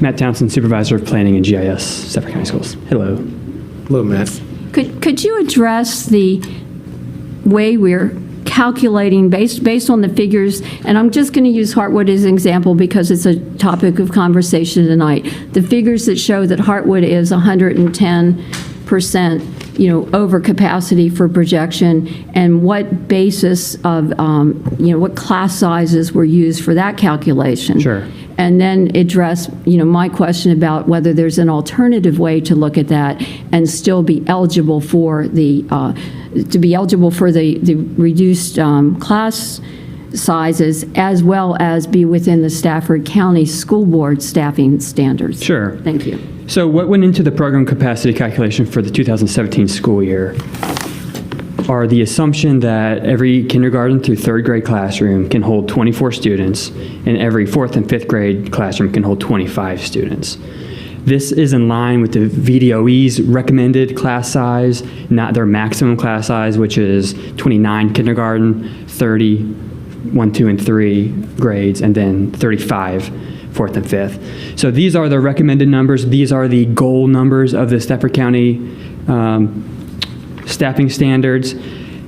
Matt Townsend, Supervisor of Planning and GIS, Stafford County Schools. Hello. Hello, Matt. Could you address the way we're calculating based on the figures, and I'm just going to use Hartwood as an example because it's a topic of conversation tonight, the figures that show that Hartwood is 110%, over capacity for projection, and what basis of, what class sizes were used for that calculation? Sure. And then address, my question about whether there's an alternative way to look at that and still be eligible for the reduced class sizes, as well as be within the Stafford County School Board staffing standards. Sure. Thank you. So what went into the program capacity calculation for the 2017 school year are the assumption that every kindergarten through third grade classroom can hold 24 students, and every fourth and fifth grade classroom can hold 25 students. This is in line with the VDOE's recommended class size, not their maximum class size, which is 29 kindergarten, 30 1, 2, and 3 grades, and then 35 fourth and fifth. So these are the recommended numbers. These are the goal numbers of the Stafford County staffing standards,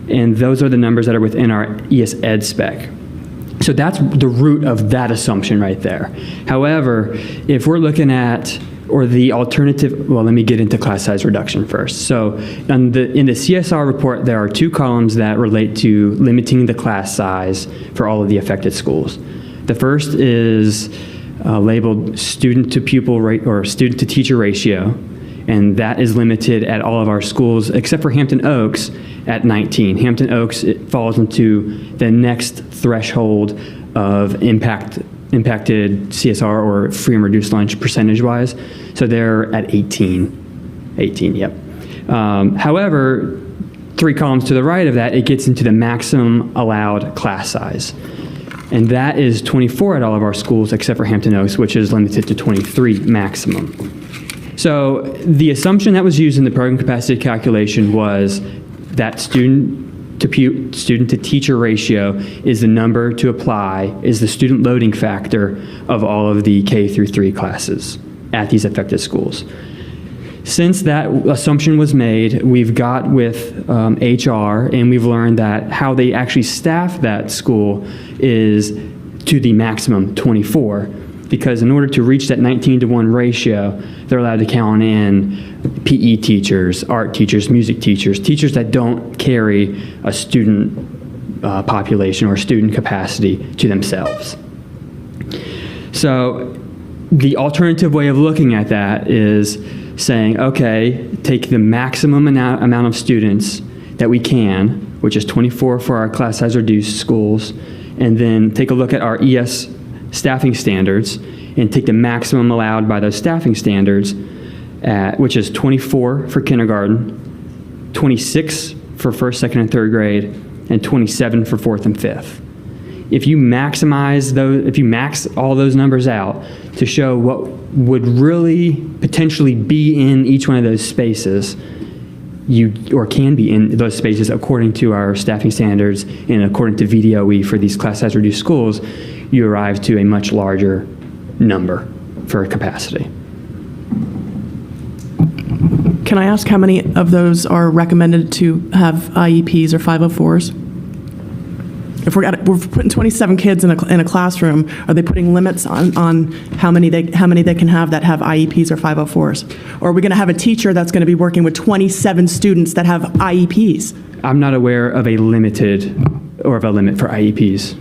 and those are the numbers that are within our ES Ed spec. So that's the root of that assumption right there. However, if we're looking at, or the alternative, well, let me get into class size reduction first. So in the CSR report, there are 2 columns that relate to limiting the class size for all of the affected schools. The first is labeled student to pupil rate, or student to teacher ratio, and that is limited at all of our schools except for Hampton Oaks at 19. Hampton Oaks, it falls into the next threshold of impacted CSR or free and reduced lunch percentage-wise. So they're at 18, yep. However, 3 columns to the right of that, it gets into the maximum allowed class size. And that is 24 at all of our schools except for Hampton Oaks, which is limited to 23 maximum. So the assumption that was used in the program capacity calculation was that student to teacher ratio is the number to apply, is the student loading factor of all of the K through 3 classes at these affected schools. Since that assumption was made, we've got with HR, and we've learned that how they actually staff that school is to the maximum 24, because in order to reach that 19-to-1 ratio, they're allowed to count in PE teachers, art teachers, music teachers, teachers that don't carry a student population or student capacity to themselves. So the alternative way of looking at that is saying, okay, take the maximum amount of students that we can, which is 24 for our class size reduced schools, and then take a look at our ES staffing standards and take the maximum allowed by those staffing standards, which is 24 for kindergarten, 26 for first, second, and third grade, and 27 for fourth and fifth. If you maximize those, if you max all those numbers out to show what would really potentially be in each one of those spaces, or can be in those spaces according to our staffing standards and according to VDOE for these class size reduced schools, you arrive to a much larger number for capacity. Can I ask how many of those are recommended to have IEPs or 504s? If we're putting 27 kids in a classroom, are they putting limits on how many they can have that have IEPs or 504s? Or are we going to have a teacher that's going to be working with 27 students that have IEPs? I'm not aware of a limit for IEPs.